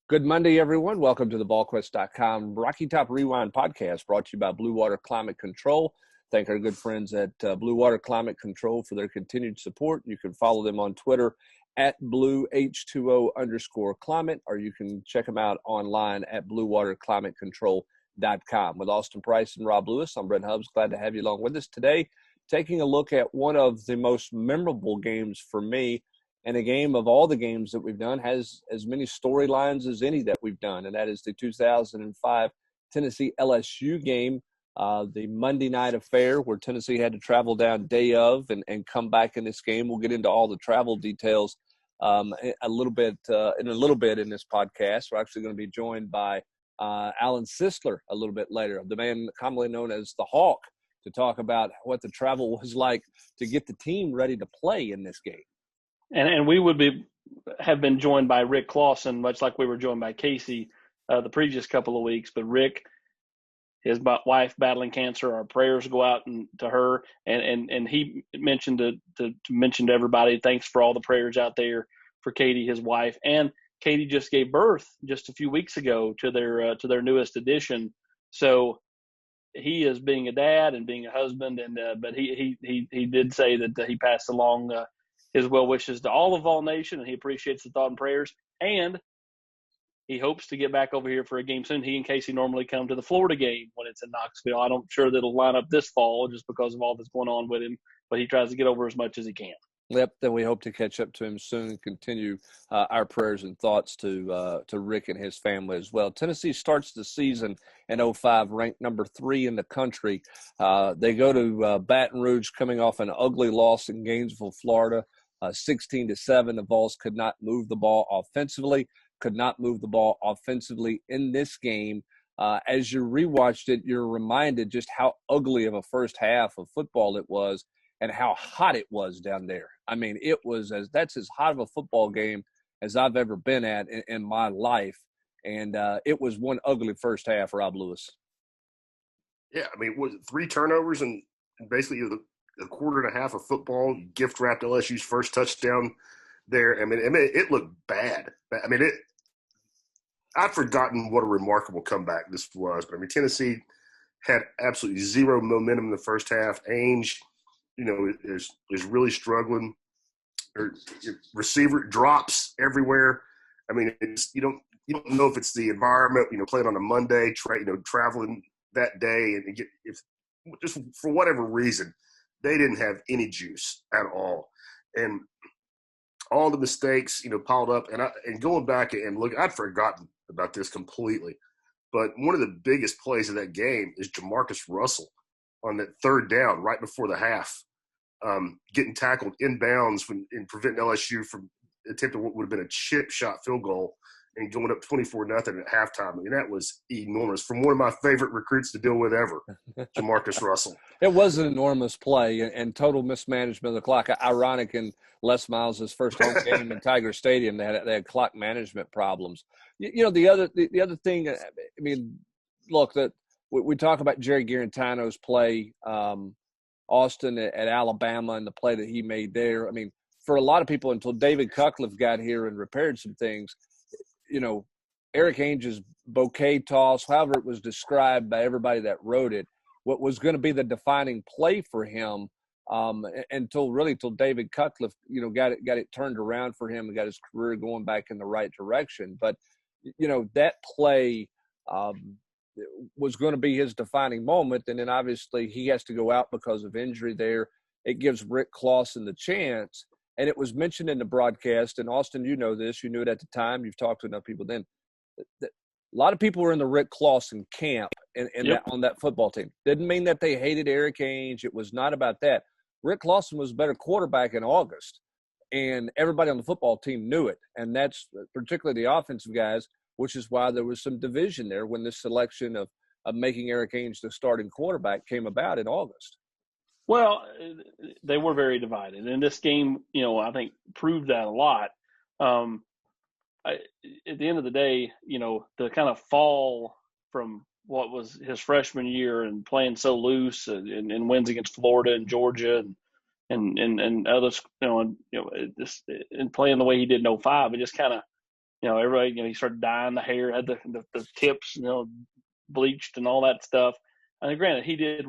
Good Monday, everyone. Welcome to the BallQuest.com Rocky Top Rewind podcast brought to you by Blue Water Climate Control. Thank our good friends at Blue Water Climate Control for their continued support. You can follow them on Twitter at BlueH2O_climate, or you can check them out online at BlueWaterClimateControl.com. With Austin Price and Rob Lewis, I'm Brent Hubbs. Glad to have you along with us today, taking a look at one of the most memorable games for me. And a game of all the games that we've done has as many storylines as any that we've done, and that is the 2005 Tennessee LSU game, the Monday night affair where Tennessee had to travel down day of and come back in this game. We'll get into all the travel details in a little bit in this podcast. We're actually going to be joined by Alan Sisler a little bit later, the man commonly known as the Hawk, to talk about what the travel was like to get the team ready to play in this game. And we would have been joined by Rick Clausen, much like we were joined by Casey the previous couple of weeks. But Rick, his wife battling cancer, our prayers go out to her. And he mentioned to mention to everybody, thanks for all the prayers out there for Katie, his wife. And Katie just gave birth just a few weeks ago to their newest addition. So he is being a dad and being a husband, but he did say that he passed along his well wishes to all of Vol Nation, and he appreciates the thought and prayers. And he hopes to get back over here for a game soon. He and Casey normally come to the Florida game when it's in Knoxville. I'm sure that it'll line up this fall just because of all that's going on with him, but he tries to get over as much as he can. Yep, then we hope to catch up to him soon and continue our prayers and thoughts to Rick and his family as well. Tennessee starts the season in 2005 ranked number 3 in the country. They go to Baton Rouge coming off an ugly loss in Gainesville, Florida. 16-7, the Vols could not move the ball offensively in this game. As you rewatched it, you're reminded just how ugly of a first half of football it was and how hot it was down there. I mean, that's as hot of a football game as I've ever been at in my life. And it was one ugly first half, Rob Lewis. Yeah, I mean, was it 3 turnovers and basically a quarter and a half of football, gift wrapped LSU's first touchdown there. I mean, it looked bad. I mean, I've forgotten what a remarkable comeback this was. But I mean, Tennessee had absolutely zero momentum in the first half. Ainge, is really struggling. Receiver drops everywhere. I mean, you don't know if it's the environment. Playing on a Monday, traveling that day, and if just for whatever reason, they didn't have any juice at all. And all the mistakes, piled up. And going back and look, I'd forgotten about this completely. But one of the biggest plays of that game is Jamarcus Russell on that third down right before the half, getting tackled inbounds and preventing LSU from attempting what would have been a chip shot field goal and going up 24-0 at halftime. I mean, that was enormous from one of my favorite recruits to deal with ever, Jamarcus Russell. It was an enormous play and total mismanagement of the clock. Ironic in Les Miles' first home game in Tiger Stadium, they had clock management problems. The other thing, I mean, look, that we talk about Jerry Garantano's play, Austin at Alabama and the play that he made there. I mean, for a lot of people, until David Cutcliffe got here and repaired some things, Eric Ainge's bouquet toss, however it was described by everybody that wrote it, what was going to be the defining play for him until David Cutcliffe, got it turned around for him and got his career going back in the right direction. But, that play was going to be his defining moment. And then obviously he has to go out because of injury there. It gives Rick Clausen the chance. And it was mentioned in the broadcast, and Austin, you know this, you knew it at the time, you've talked to enough people then. A lot of people were in the Rick Clausen camp on that football team. Didn't mean that they hated Eric Ainge. It was not about that. Rick Clausen was a better quarterback in August, and everybody on the football team knew it. And that's particularly the offensive guys, which is why there was some division there when this selection of making Eric Ainge the starting quarterback came about in August. Well, they were very divided, and this game, I think proved that a lot. At the end of the day, the kind of fall from what was his freshman year and playing so loose and wins against Florida and Georgia and others, and playing the way he did in 2005, it just kind of everybody, he started dyeing the hair, had the tips, bleached and all that stuff. And granted, he did,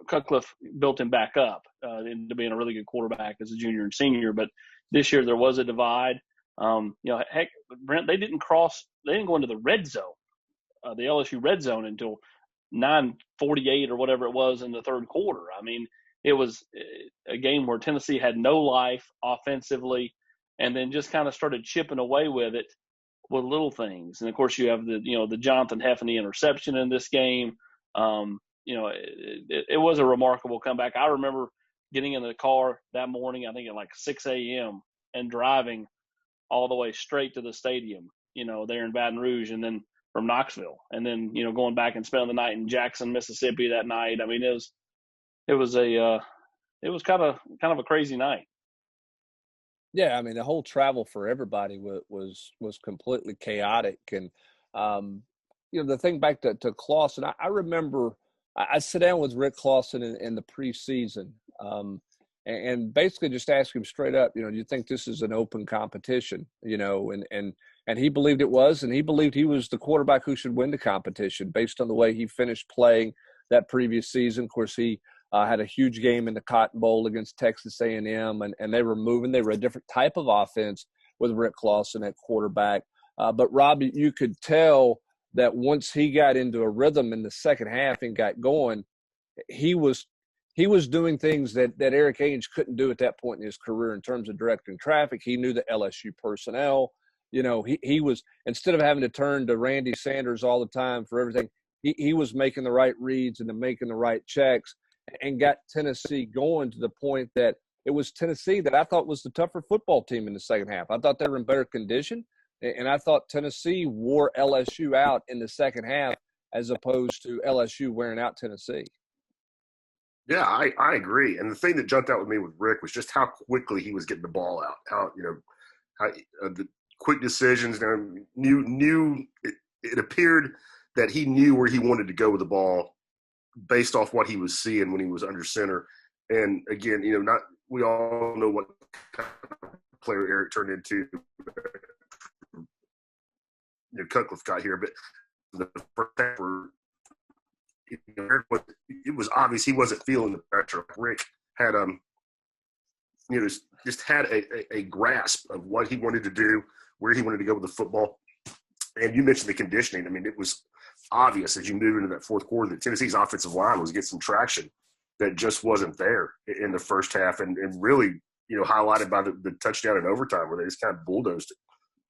Cutcliffe built him back up into being a really good quarterback as a junior and senior. But this year there was a divide. Heck, Brent, they didn't go into the red zone, the LSU red zone, until 9:48 or whatever it was in the third quarter. I mean, it was a game where Tennessee had no life offensively, and then just kind of started chipping away with it with little things. And of course, you have the Jonathan Heffney interception in this game. It was a remarkable comeback. I remember getting in the car that morning, I think at like 6 a.m. and driving all the way straight to the stadium, there in Baton Rouge, and then from Knoxville, and then going back and spending the night in Jackson, Mississippi that night. I mean, it was kind of a crazy night. Yeah, I mean, the whole travel for everybody was completely chaotic, and the thing back to Clausen, I remember I sat down with Rick Clausen in the preseason, and basically just asked him straight up, do you think this is an open competition? And he believed it was, and he believed he was the quarterback who should win the competition based on the way he finished playing that previous season. Of course, he had a huge game in the Cotton Bowl against Texas A&M, and they were a different type of offense with Rick Clausen at quarterback. But Rob, you could tell that once he got into a rhythm in the second half and got going, he was doing things that Eric Ainge couldn't do at that point in his career in terms of directing traffic. He knew the LSU personnel. He was, instead of having to turn to Randy Sanders all the time for everything, he was making the right reads and making the right checks, and got Tennessee going to the point that it was Tennessee that I thought was the tougher football team in the second half. I thought they were in better condition, and I thought Tennessee wore LSU out in the second half as opposed to LSU wearing out Tennessee. Yeah, I agree. And the thing that jumped out with me with Rick was just how quickly he was getting the ball out. How the quick decisions. It appeared that he knew where he wanted to go with the ball based off what he was seeing when he was under center. And again, we all know what kind of player Eric turned into. Cutcliffe got here, but the first half, it was obvious he wasn't feeling the pressure. Rick had just had a grasp of what he wanted to do, where he wanted to go with the football. And you mentioned the conditioning. I mean, it was obvious as you move into that fourth quarter that Tennessee's offensive line was getting some traction that just wasn't there in the first half, and really, highlighted by the touchdown in overtime where they just kind of bulldozed it.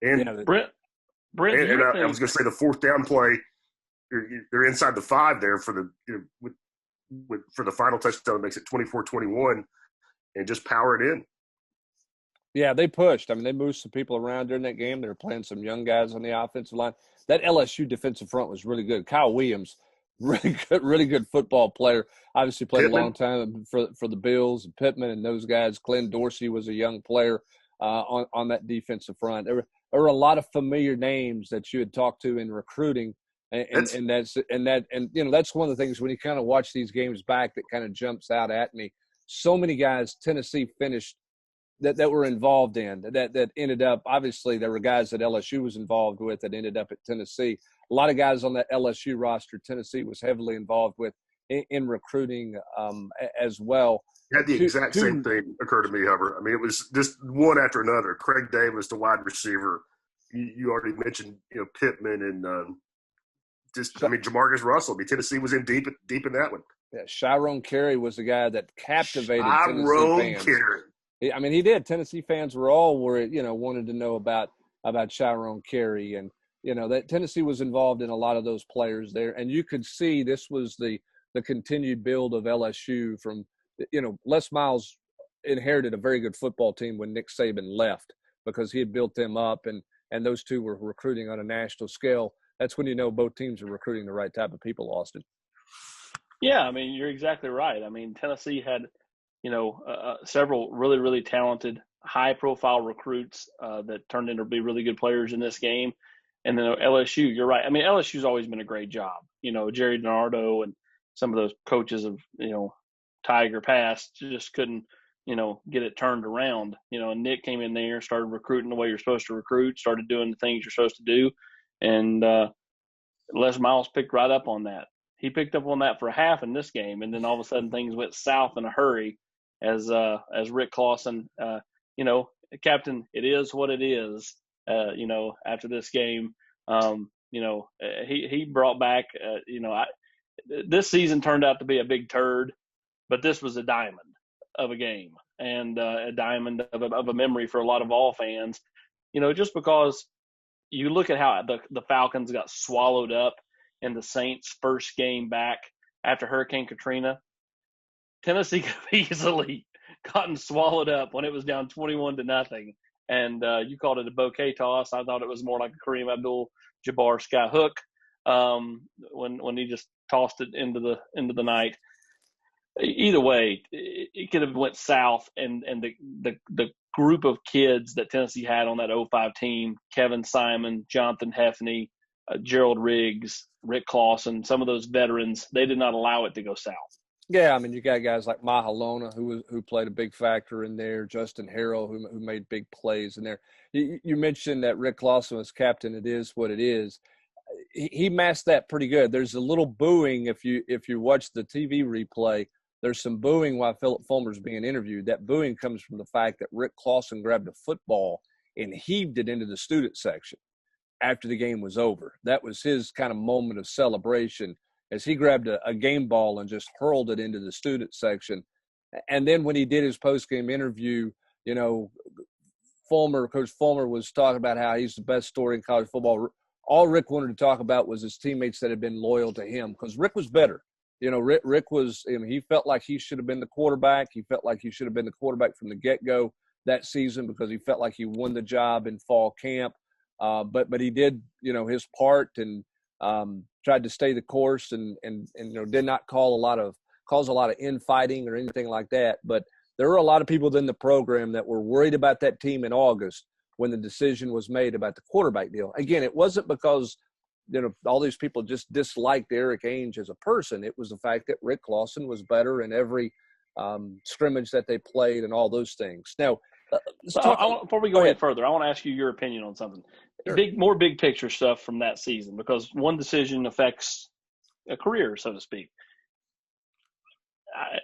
And Brent, and I was going to say the fourth down play, they're inside the 5 there for the final touchdown that makes it 24-21, and just power it in. Yeah, they pushed. I mean, they moved some people around during that game. They were playing some young guys on the offensive line. That LSU defensive front was really good. Kyle Williams, really good football player. Obviously played Pittman. a long time for the Bills, and Pittman and those guys. Glenn Dorsey was a young player on that defensive front. There were a lot of familiar names that you had talked to in recruiting, and that's one of the things when you kind of watch these games back that kind of jumps out at me. So many guys Tennessee finished that were involved in that ended up, obviously there were guys that LSU was involved with that ended up at Tennessee. A lot of guys on that LSU roster Tennessee was heavily involved with in recruiting as well. Had the exact same thing occur to me, Hubbard. I mean, it was just one after another. Craig Davis, the wide receiver. You already mentioned, Pittman and Jamarcus Russell. I mean, Tennessee was in deep in that one. Yeah, Chiron Carey was the guy that captivated Tennessee fans. Carey. I mean, he did. Tennessee fans were all wanted to know about Chiron Carey, and that Tennessee was involved in a lot of those players there, and you could see this was the continued build of LSU from Les Miles inherited a very good football team when Nick Saban left because he had built them up, and those two were recruiting on a national scale. That's when both teams are recruiting the right type of people, Austin. Yeah, I mean, you're exactly right. I mean, Tennessee had several really, really talented, high-profile recruits that turned into be really good players in this game. And then LSU, you're right. I mean, LSU's always been a great job. Jerry DiNardo and some of those coaches of, Tiger Pass just couldn't get it turned around. And Nick came in there, started recruiting the way you're supposed to recruit, started doing the things you're supposed to do. And Les Miles picked right up on that. He picked up on that for a half in this game, and then all of a sudden things went south in a hurry as Rick Clausen, Captain, it is what it is, after this game. He brought back, this season turned out to be a big turd, but this was a diamond of a game and a diamond of a memory for a lot of all fans, just because you look at how the Falcons got swallowed up in the Saints' first game back after Hurricane Katrina. Tennessee could have easily gotten swallowed up when it was down 21-0. And you called it a bouquet toss. I thought it was more like a Kareem Abdul-Jabbar sky hook when he just tossed it into the night. Either way, it could have went south, and the group of kids that Tennessee had on that 05 team, Kevin Simon, Jonathan Heffney, Gerald Riggs, Rick Clausen, some of those veterans, they did not allow it to go south. Yeah, I mean, you got guys like Mahalona who played a big factor in there, Justin Harrell who made big plays in there. You mentioned that Rick Clausen was captain. It is what it is. He masked that pretty good. There's a little booing if you watch the TV replay. There's some booing while Philip Fulmer's being interviewed. That booing comes from the fact that Rick Clausen grabbed a football and heaved it into the student section after the game was over. That was his kind of moment of celebration as he grabbed a game ball and just hurled it into the student section. And then when he did his post-game interview, Coach Fulmer was talking about how he's the best story in college football. All Rick wanted to talk about was his teammates that had been loyal to him, because Rick was better. Rick was, he felt like he should have been the quarterback. He felt like he should have been the quarterback from the get-go that season because he felt like he won the job in fall camp. But he did, his part and tried to stay the course and did not cause a lot of infighting or anything like that. But there were a lot of people within the program that were worried about that team in August when the decision was made about the quarterback deal. Again, it wasn't because all these people just disliked Eric Ainge as a person. It was the fact that Rick Clausen was better in every scrimmage that they played and all those things. Now, before we go any further, I want to ask you your opinion on something. Sure. More big picture stuff from that season, because one decision affects a career, so to speak.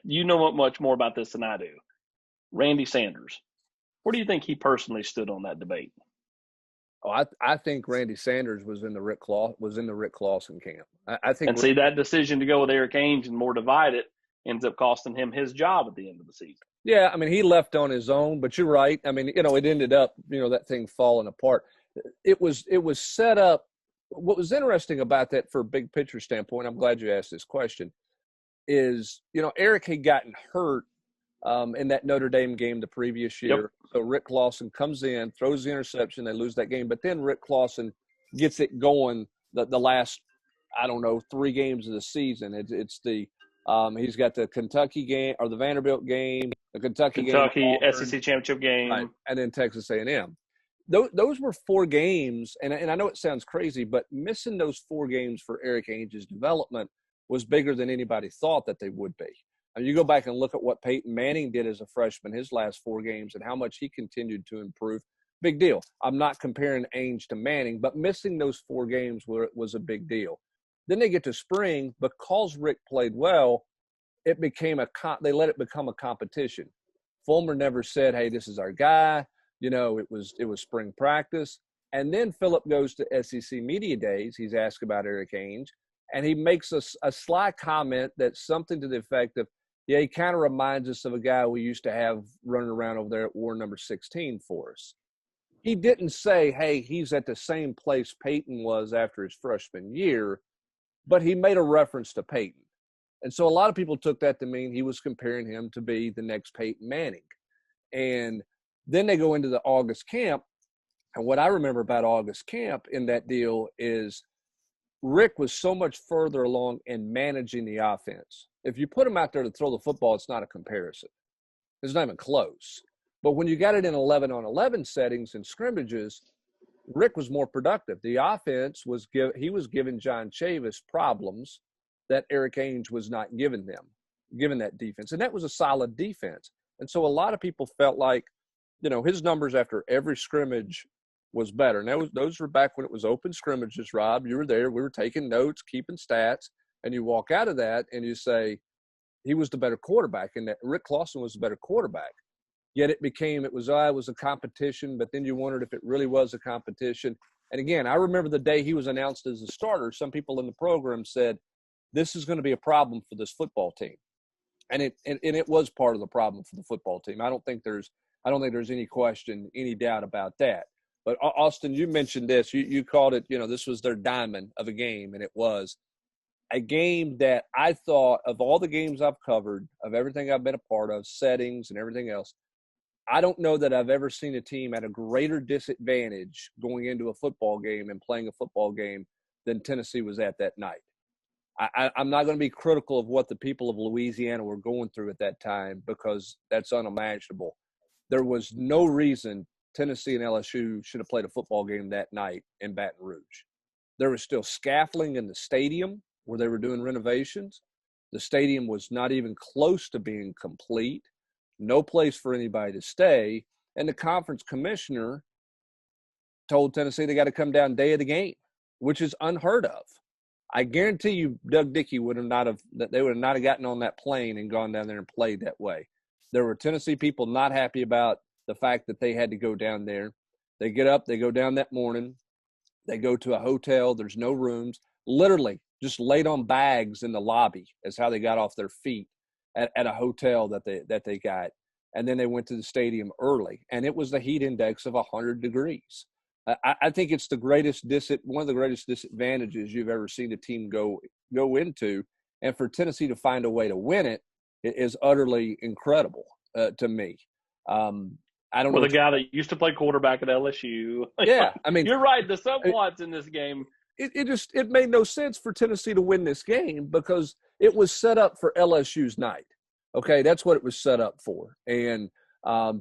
You know much more about this than I do. Randy Sanders. Where do you think he personally stood on that debate? Oh, I think Randy Sanders was in the Rick Clausen camp. I think. And see, that decision to go with Eric Ainge and more divided ends up costing him his job at the end of the season. Yeah, I mean, he left on his own, but you're right. I mean, it ended up, that thing falling apart. It was set up. What was interesting about that for a big picture standpoint, I'm glad you asked this question, is, Eric had gotten hurt in that Notre Dame game the previous year. Yep. So Rick Clausen comes in, throws the interception, they lose that game. But then Rick Clausen gets it going the last, 3 games of the season. It's the he's got the Kentucky game or the Vanderbilt game, the Kentucky game, SEC championship game, right, and then Texas A&M. Those were 4 games, and I know it sounds crazy, but missing those 4 games for Eric Ainge's development was bigger than anybody thought that they would be. And you go back and look at what Peyton Manning did as a freshman his last 4 games and how much he continued to improve. Big deal. I'm not comparing Ainge to Manning, but missing those 4 games was a big deal. Then they get to spring, because Rick played well, it became they let it become a competition. Fulmer never said, "Hey, this is our guy." It was spring practice. And then Philip goes to SEC Media Days. He's asked about Eric Ainge, and he makes a sly comment that's something to the effect of, he kind of reminds us of a guy we used to have running around over there at war number 16 for us. He didn't say, hey, he's at the same place Peyton was after his freshman year, but he made a reference to Peyton. And so a lot of people took that to mean he was comparing him to be the next Peyton Manning. And then they go into the August camp. And what I remember about August camp in that deal is Rick was so much further along in managing the offense. If you put him out there to throw the football, it's not a comparison. It's not even close. But when you got it in 11-on-11 settings and scrimmages, Rick was more productive. The offense was giving John Chavis problems that Eric Ainge was not giving that defense. And that was a solid defense. And so a lot of people felt like, his numbers after every scrimmage was better. And those were back when it was open scrimmages, Rob. You were there. We were taking notes, keeping stats. And you walk out of that and you say, he was the better quarterback, and that Rick Clausen was the better quarterback. Yet it was a competition, but then you wondered if it really was a competition. And again, I remember the day he was announced as a starter, some people in the program said, this is going to be a problem for this football team. And it was part of the problem for the football team. I don't think there's any question, any doubt about that. But Austin, you mentioned this. You called it, this was their diamond of a game, and it was a game that I thought, of all the games I've covered, of everything I've been a part of, settings and everything else, I don't know that I've ever seen a team at a greater disadvantage going into a football game and playing a football game than Tennessee was at that night. I'm not going to be critical of what the people of Louisiana were going through at that time, because that's unimaginable. There was no reason Tennessee and LSU should have played a football game that night in Baton Rouge. There was still scaffolding in the stadium where they were doing renovations. The stadium was not even close to being complete. No place for anybody to stay. And the conference commissioner told Tennessee they got to come down day of the game, which is unheard of. I guarantee you Doug Dickey they would not have gotten on that plane and gone down there and played that way. There were Tennessee people not happy about the fact that they had to go down there. They get up, they go down that morning. They go to a hotel. There's no rooms. Literally just laid on bags in the lobby is how they got off their feet at a hotel that they got. And then they went to the stadium early, and it was the heat index of 100 degrees. I think it's one of the greatest disadvantages you've ever seen a team go into. And for Tennessee to find a way to win it is utterly incredible to me. I don't know. With a guy that used to play quarterback at LSU. Yeah, I mean, you're right. The subplots in this game. It made no sense for Tennessee to win this game because it was set up for LSU's night. Okay, that's what it was set up for. And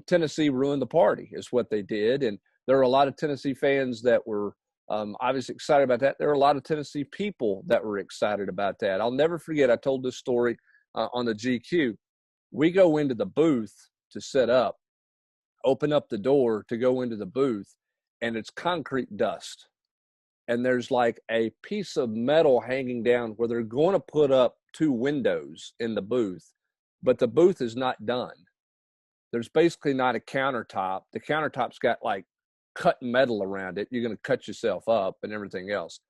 Tennessee ruined the party is what they did. And there were a lot of Tennessee fans that were obviously excited about that. There were a lot of Tennessee people that were excited about that. I'll never forget, I told this story on the GQ. We go into the booth to set up, open up the door to go into the booth, and it's concrete dust. And there's like a piece of metal hanging down where they're going to put up 2 windows in the booth, but the booth is not done. There's basically not a countertop. The countertop's got like cut metal around it. You're going to cut yourself up and everything else.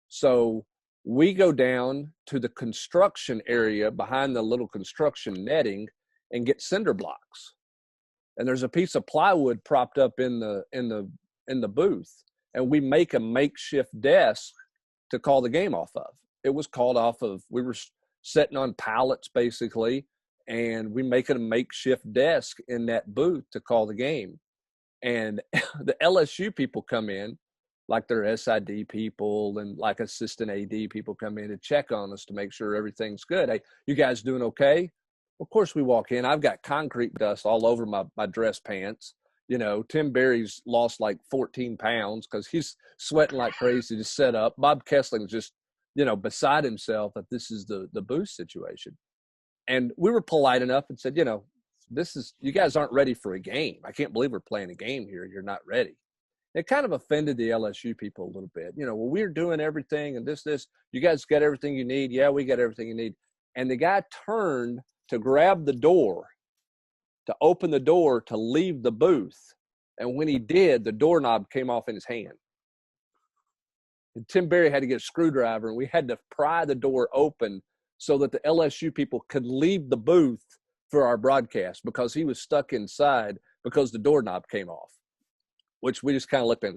So we go down to the construction area behind the little construction netting and get cinder blocks. And there's a piece of plywood propped up in the booth. And we make a makeshift desk to call the game off of. It was called off of, we were sitting on pallets basically, and we make it a makeshift desk in that booth to call the game. And the LSU people come in, like their SID people and like assistant AD people come in and check on us to make sure everything's good. Hey, you guys doing okay? Of course we walk in. I've got concrete dust all over my dress pants. Tim Berry's lost like 14 pounds because he's sweating like crazy to set up. Bob Kessling's just, beside himself that this is the booth situation. And we were polite enough and said, you guys aren't ready for a game. I can't believe we're playing a game here. You're not ready. It kind of offended the LSU people a little bit. Well, we're doing everything and this, you guys got everything you need. Yeah, we got everything you need. And the guy turned to grab the door, to open the door to leave the booth. And when he did, the doorknob came off in his hand. And Tim Berry had to get a screwdriver, and we had to pry the door open so that the LSU people could leave the booth for our broadcast because he was stuck inside because the doorknob came off, which we just kind of looked at.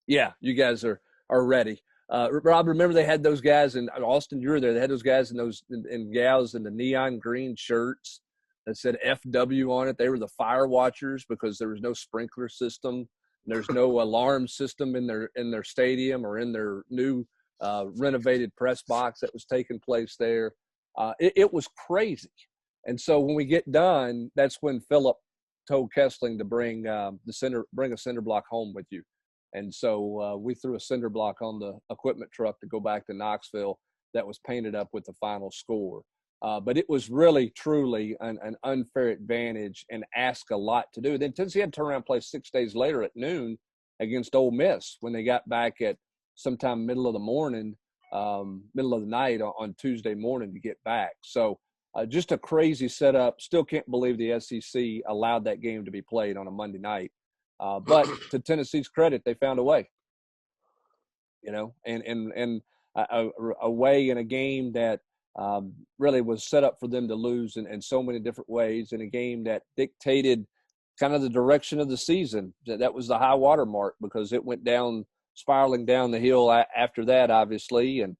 Yeah, you guys are ready. Rob, remember they had those guys in Austin, you were there. They had those guys and gals in the neon green shirts that said FW on it. They were the fire watchers because there was no sprinkler system. There's no alarm system in their stadium or in their new renovated press box that was taking place there. It was crazy. And so when we get done, that's when Philip told Kessling to bring a cinder block home with you. And so we threw a cinder block on the equipment truck to go back to Knoxville that was painted up with the final score. But it was really, truly an unfair advantage and asked a lot to do. Then Tennessee had to turn around and play 6 days later at noon against Ole Miss when they got back at sometime middle of the morning, middle of the night on Tuesday morning to get back. So just a crazy setup. Still can't believe the SEC allowed that game to be played on a Monday night. But to Tennessee's credit, they found a way, and a way in a game that really was set up for them to lose in so many different ways, in a game that dictated kind of the direction of the season. That was the high water mark, because it went down, spiraling down the hill after that, obviously. And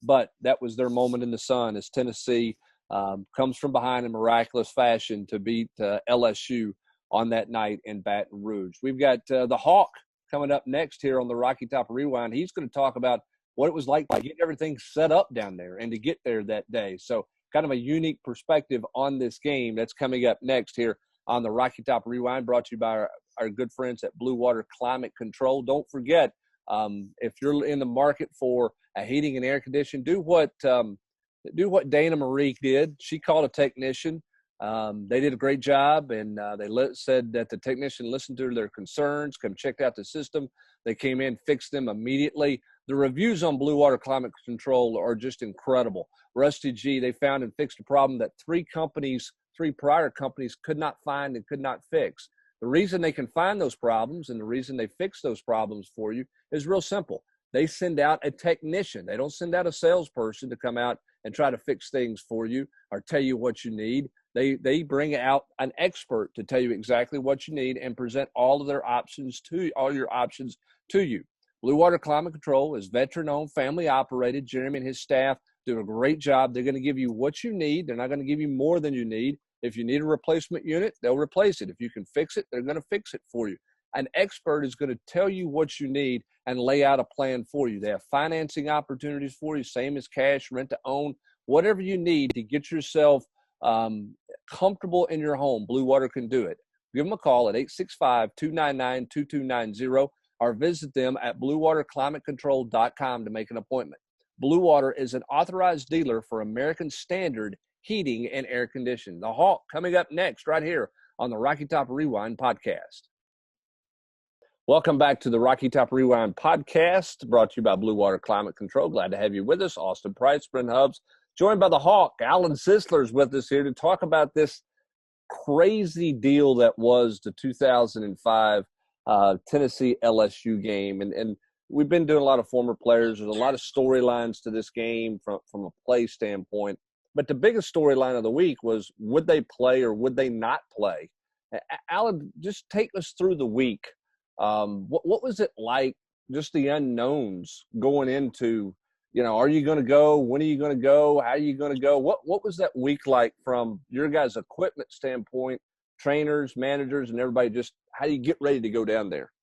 but that was their moment in the sun as Tennessee comes from behind in miraculous fashion to beat LSU on that night in Baton Rouge. We've got the Hawk coming up next here on the Rocky Top Rewind. He's going to talk about what it was like to get everything set up down there and to get there that day. So kind of a unique perspective on this game. That's coming up next here on the Rocky Top Rewind, brought to you by our good friends at Blue Water Climate Control. Don't forget, if you're in the market for a heating and air conditioning, do what Dana Marie did. She called a technician. They did a great job, and they said that the technician listened to their concerns, checked out the system. They came in, fixed them immediately. The reviews on Blue Water Climate Control are just incredible. Rusty G, they found and fixed a problem that three prior companies could not find and could not fix. The reason they can find those problems and the reason they fix those problems for you is real simple. They send out a technician. They don't send out a salesperson to come out and try to fix things for you or tell you what you need. They bring out an expert to tell you exactly what you need and present all your options to you. Blue Water Climate Control is veteran-owned, family-operated. Jeremy and his staff do a great job. They're going to give you what you need. They're not going to give you more than you need. If you need a replacement unit, they'll replace it. If you can fix it, they're going to fix it for you. An expert is going to tell you what you need and lay out a plan for you. They have financing opportunities for you, same as cash, rent to own, whatever you need to get yourself comfortable in your home. Blue Water can do it. Give them a call at 865-299-2290 or visit them at bluewaterclimatecontrol.com to make an appointment. Blue Water is an authorized dealer for American Standard Heating and Air Conditioning. The Hawk coming up next right here on the Rocky Top Rewind podcast. Welcome back to the Rocky Top Rewind podcast, brought to you by Blue Water Climate Control. Glad to have you with us. Austin Price, Brent Hubbs, joined by the Hawk. Alan Sisler is with us here to talk about this crazy deal that was the 2005 Tennessee LSU game. And we've been doing a lot of former players. There's a lot of storylines to this game from a play standpoint. But the biggest storyline of the week was, would they play or would they not play? Alan, just take us through the week. What was it like, just the unknowns going into, are you going to go? When are you going to go? How are you going to go? What was that week like from your guys' equipment standpoint, trainers, managers, and everybody? Just how do you get ready to go down there?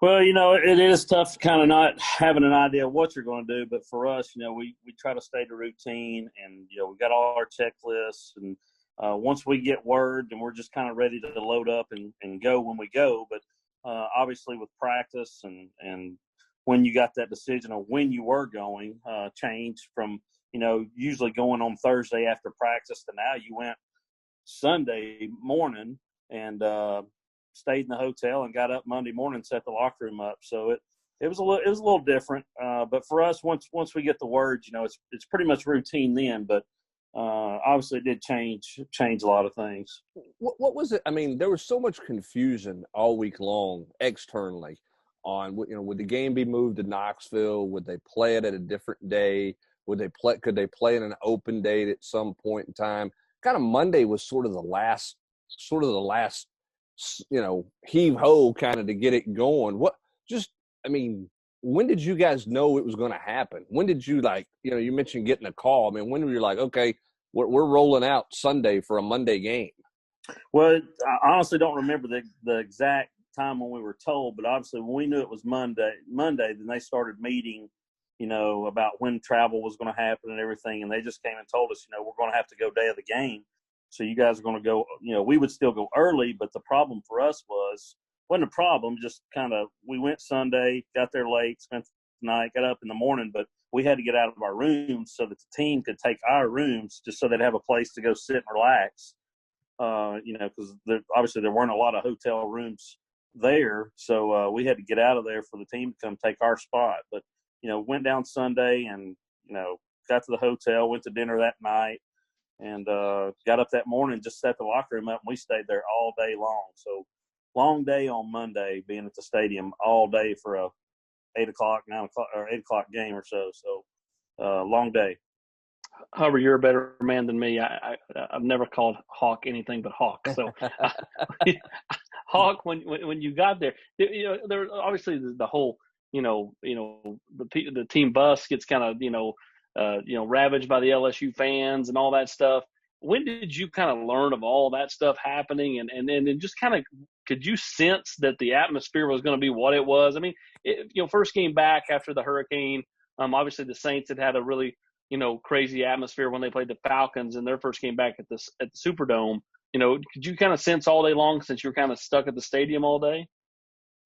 Well, it is tough kind of not having an idea of what you're going to do. But for us, we try to stay to routine, and, we got all our checklists. And once we get word, and we're just kind of ready to load up and go when we go. But obviously with practice and when you got that decision of when you were going, changed from, usually going on Thursday after practice to now you went Sunday morning and stayed in the hotel and got up Monday morning and set the locker room up. So it was a little different. But for us, once we get the word, it's pretty much routine then. But obviously it did change a lot of things. What was it? I mean, there was so much confusion all week long externally on, would the game be moved to Knoxville? Would they play it at a different day? Could they play in an open date at some point in time? Kind of Monday was sort of the last heave ho kind of to get it going. When did you guys know it was going to happen? When did you you mentioned getting a call. I mean, when were you like, okay, we're rolling out Sunday for a Monday game? Well, I honestly don't remember the exact time when we were told, but obviously when we knew it was Monday, then they started meeting, about when travel was going to happen and everything. And they just came and told us, we're going to have to go day of the game. So you guys are going to go, we would still go early, but the problem for us wasn't a problem. Just kind of, we went Sunday, got there late, spent night, got up in the morning, but we had to get out of our rooms so that the team could take our rooms just so they'd have a place to go sit and relax. Because obviously there weren't a lot of hotel rooms there. So we had to get out of there for the team to come take our spot. But, went down Sunday and, got to the hotel, went to dinner that night, and got up that morning, just set the locker room up, and we stayed there all day long. So long day on Monday, being at the stadium all day for a 8 o'clock game or so. So long day. However, you're a better man than me. I've never called Hawk anything but Hawk. So, Hawk, when you got there, there obviously the whole, the team bus gets kind of, ravaged by the LSU fans and all that stuff. When did you kind of learn of all that stuff happening, and then just kind of could you sense that the atmosphere was going to be what it was? I mean, first game back after the hurricane, obviously the Saints had a really crazy atmosphere when they played the Falcons in their first game back at the Superdome. Could you kind of sense all day long since you were kind of stuck at the stadium all day?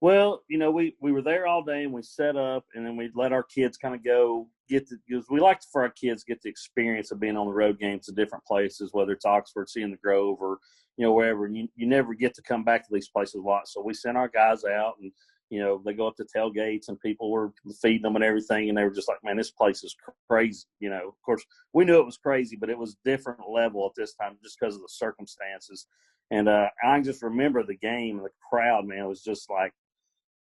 Well, we were there all day and we set up, and then we let our kids kind of go because we like for our kids to get the experience of being on the road games to different places, whether it's Oxford, seeing the Grove, or wherever. And you never get to come back to these places a lot, so we sent our guys out, and they go up to tailgates and people were feeding them and everything, and they were just like, man, this place is crazy. Of course, we knew it was crazy, but it was different level at this time just because of the circumstances. And I just remember the game and the crowd, man, it was just like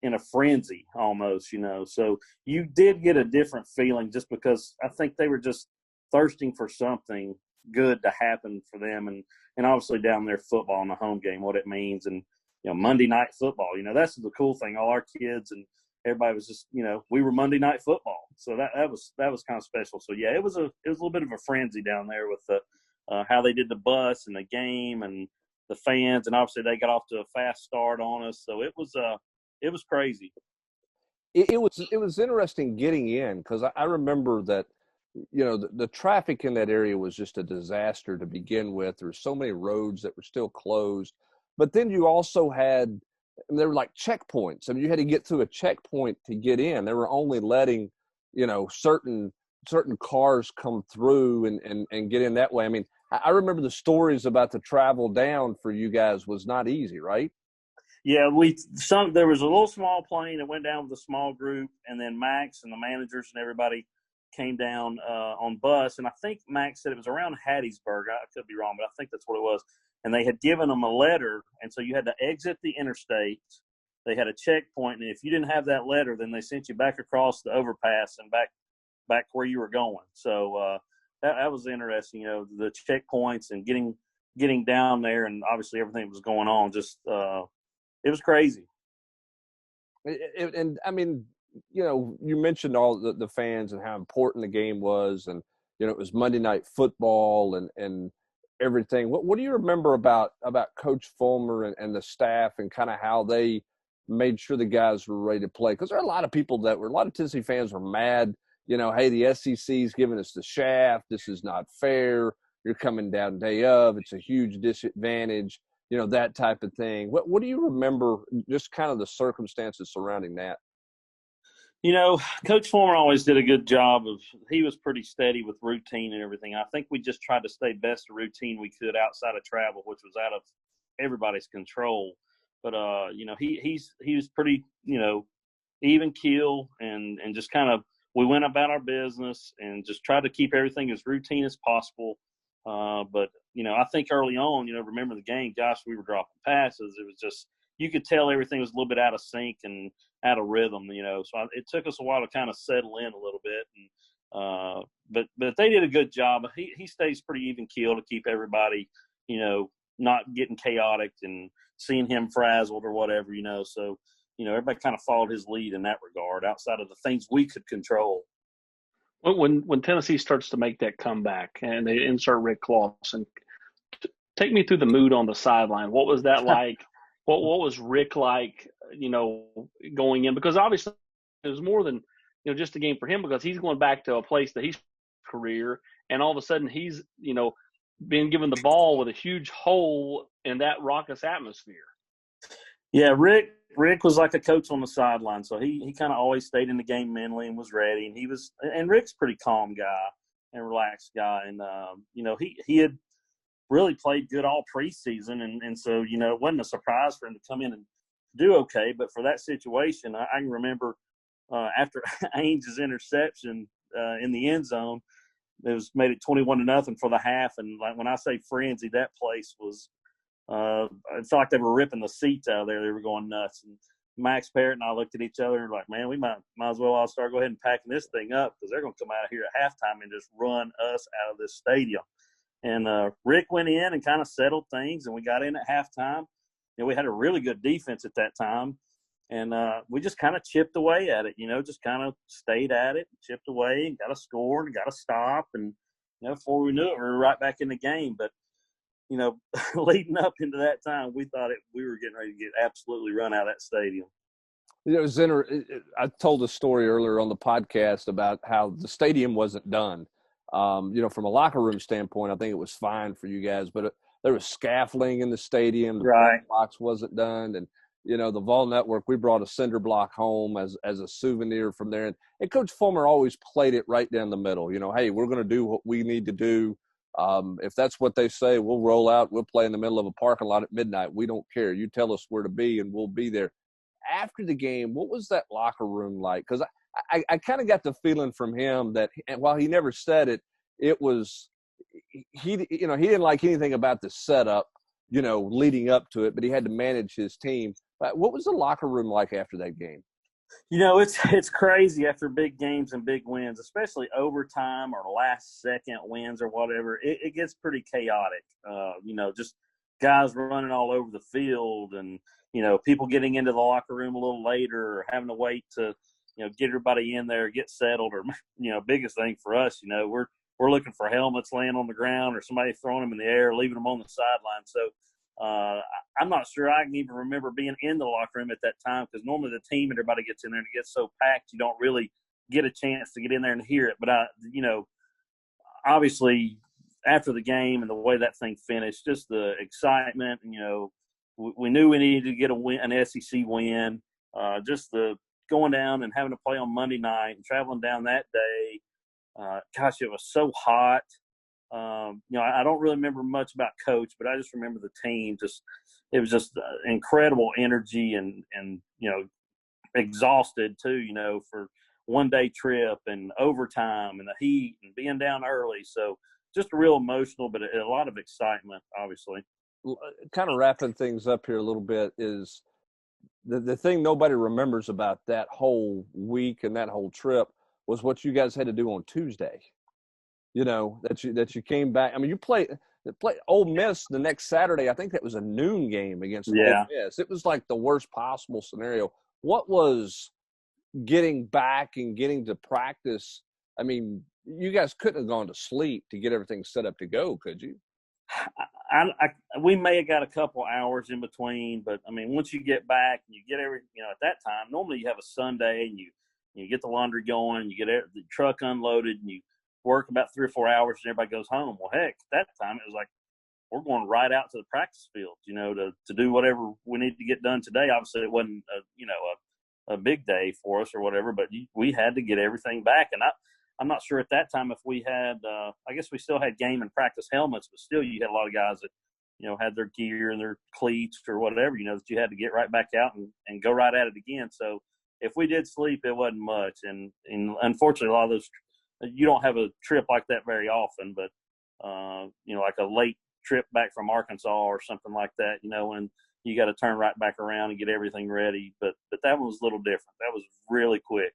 in a frenzy almost, So you did get a different feeling just because I think they were just thirsting for something good to happen for them. And obviously down there, football in the home game, what it means. And, Monday night football, that's the cool thing. All our kids and everybody was just, we were Monday night football. So that was kind of special. So yeah, it was a little bit of a frenzy down there with the, how they did the bus and the game and the fans. And obviously they got off to a fast start on us. So it was crazy. It was interesting getting in because I remember that, the traffic in that area was just a disaster to begin with. There were so many roads that were still closed. But then you also had, there were like checkpoints. I mean, you had to get through a checkpoint to get in. They were only letting, certain cars come through and get in that way. I mean, I remember the stories about the travel down for you guys was not easy, right? Yeah, there was a little small plane that went down with a small group, and then Max and the managers and everybody came down on bus. And I think Max said it was around Hattiesburg. I could be wrong, but I think that's what it was. And they had given them a letter, and so you had to exit the interstate. They had a checkpoint, and if you didn't have that letter, then they sent you back across the overpass and back where you were going. So that was interesting, the checkpoints and getting down there, and obviously everything that was going on. Just it was crazy. And I mean, you mentioned all the fans and how important the game was, and it was Monday Night Football and everything. What do you remember about Coach Fulmer and the staff and kind of how they made sure the guys were ready to play? Because there are a lot of a lot of Tennessee fans were mad. Hey, the SEC's giving us the shaft. This is not fair. You're coming down day of. It's a huge disadvantage. That type of thing. What do you remember? Just kind of the circumstances surrounding that. Coach Fulmer always did a good job he was pretty steady with routine and everything. I think we just tried to stay best routine we could outside of travel, which was out of everybody's control. But, he was pretty, even keel and just kind of, we went about our business and just tried to keep everything as routine as possible. But, I think early on, remember the game, gosh, we were dropping passes. It was just, you could tell everything was a little bit out of sync and out of rhythm, So it took us a while to kind of settle in a little bit. And, but they did a good job. He stays pretty even keel to keep everybody, not getting chaotic and seeing him frazzled or whatever, So, everybody kind of followed his lead in that regard outside of the things we could control. When Tennessee starts to make that comeback and they insert Rick Clausen, take me through the mood on the sideline. What was that like? What was Rick like, going in? Because obviously it was more than, just a game for him because he's going back to a place that he's career, and all of a sudden he's, being given the ball with a huge hole in that raucous atmosphere. Yeah, Rick Rick was like a coach on the sideline, so he kind of always stayed in the game mentally and was ready. And Rick's a pretty calm guy and relaxed guy, and he had really played good all preseason, and so it wasn't a surprise for him to come in and do okay. But for that situation, I can remember after Ainge's interception in the end zone, it was made it 21-0 for the half, and like when I say frenzy, that place was. It felt like they were ripping the seats out of there. They were going nuts. And Max Parrott and I looked at each other and were like, man, we might as well all start go ahead and packing this thing up because they're going to come out here at halftime and just run us out of this stadium. And Rick went in and kind of settled things, and we got in at halftime. We had a really good defense at that time, and we just kind of chipped away at it. Just kind of stayed at it, chipped away, and got a score and got a stop. And before we knew it, we were right back in the game. But leading up into that time, we thought we were getting ready to get absolutely run out of that stadium. It was I told a story earlier on the podcast about how the stadium wasn't done. From a locker room standpoint, I think it was fine for you guys, but there was scaffolding in the stadium. The right. box wasn't done. And, the Vol Network, we brought a cinder block home as a souvenir from there. And Coach Fulmer always played it right down the middle. Hey, we're going to do what we need to do. If that's what they say, we'll roll out. We'll play in the middle of a parking lot at midnight. We don't care. You tell us where to be, and we'll be there. After the game, what was that locker room like? Because I kind of got the feeling from him that, and while he never said it, it was he didn't like anything about the setup, leading up to it, but he had to manage his team. What was the locker room like after that game? It's crazy after big games and big wins, especially overtime or last second wins or whatever. It gets pretty chaotic. Just guys running all over the field, and people getting into the locker room a little later, or having to wait to get everybody in there, get settled, or biggest thing for us, we're looking for helmets laying on the ground or somebody throwing them in the air, leaving them on the sideline. So I'm not sure I can even remember being in the locker room at that time, because normally the team and everybody gets in there and it gets so packed you don't really get a chance to get in there and hear it. But obviously after the game and the way that thing finished, just the excitement, we knew we needed to get an SEC win. Just the going down and having to play on Monday night and traveling down that day. Gosh, it was so hot. I don't really remember much about Coach, but I just remember the team. It was just incredible energy and exhausted too. For one day trip and overtime and the heat and being down early. So just real emotional, but a lot of excitement, obviously. Kind of wrapping things up here a little bit is the thing nobody remembers about that whole week and that whole trip was what you guys had to do on Tuesday. That you came back. I mean, you play Ole Miss the next Saturday. I think that was a noon game against Ole Miss. It was like the worst possible scenario. What was getting back and getting to practice? I mean, you guys couldn't have gone to sleep to get everything set up to go, could you? We may have got a couple hours in between, but I mean, once you get back and you get at that time, normally you have a Sunday and you get the laundry going, you get the truck unloaded, and you work about 3 or 4 hours and everybody goes home. Well, heck, that time it was like, we're going right out to the practice field, to do whatever we need to get done today. Obviously it wasn't a big day for us or whatever, but we had to get everything back. And I'm not sure at that time if we had, I guess we still had game and practice helmets, but still you had a lot of guys that, had their gear and their cleats or whatever, that you had to get right back out and go right at it again. So if we did sleep, it wasn't much. And unfortunately, a lot of those, you don't have a trip like that very often, but, like a late trip back from Arkansas or something like that, when you got to turn right back around and get everything ready. But that one was a little different. That was really quick.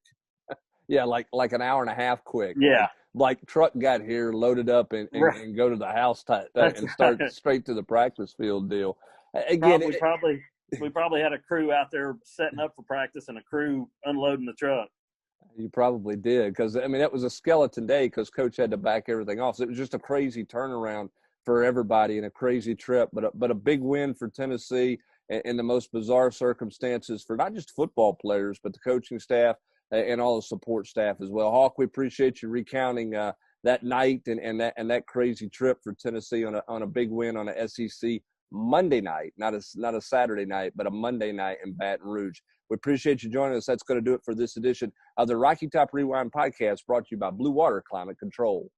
Yeah, like an hour and a half quick. Yeah. Like truck got here, loaded up, and go to the house and start straight to the practice field deal. Again, we probably had a crew out there setting up for practice and a crew unloading the truck. You probably did, because I mean that was a skeleton day because Coach had to back everything off. So it was just a crazy turnaround for everybody and a crazy trip, but a big win for Tennessee in the most bizarre circumstances for not just football players but the coaching staff and all the support staff as well. Hawk, we appreciate you recounting that night and that crazy trip for Tennessee on a big win on a SEC Monday night, not a Saturday night, but a Monday night in Baton Rouge. We appreciate you joining us. That's going to do it for this edition of the Rocky Top Rewind podcast, brought to you by Blue Water Climate Control.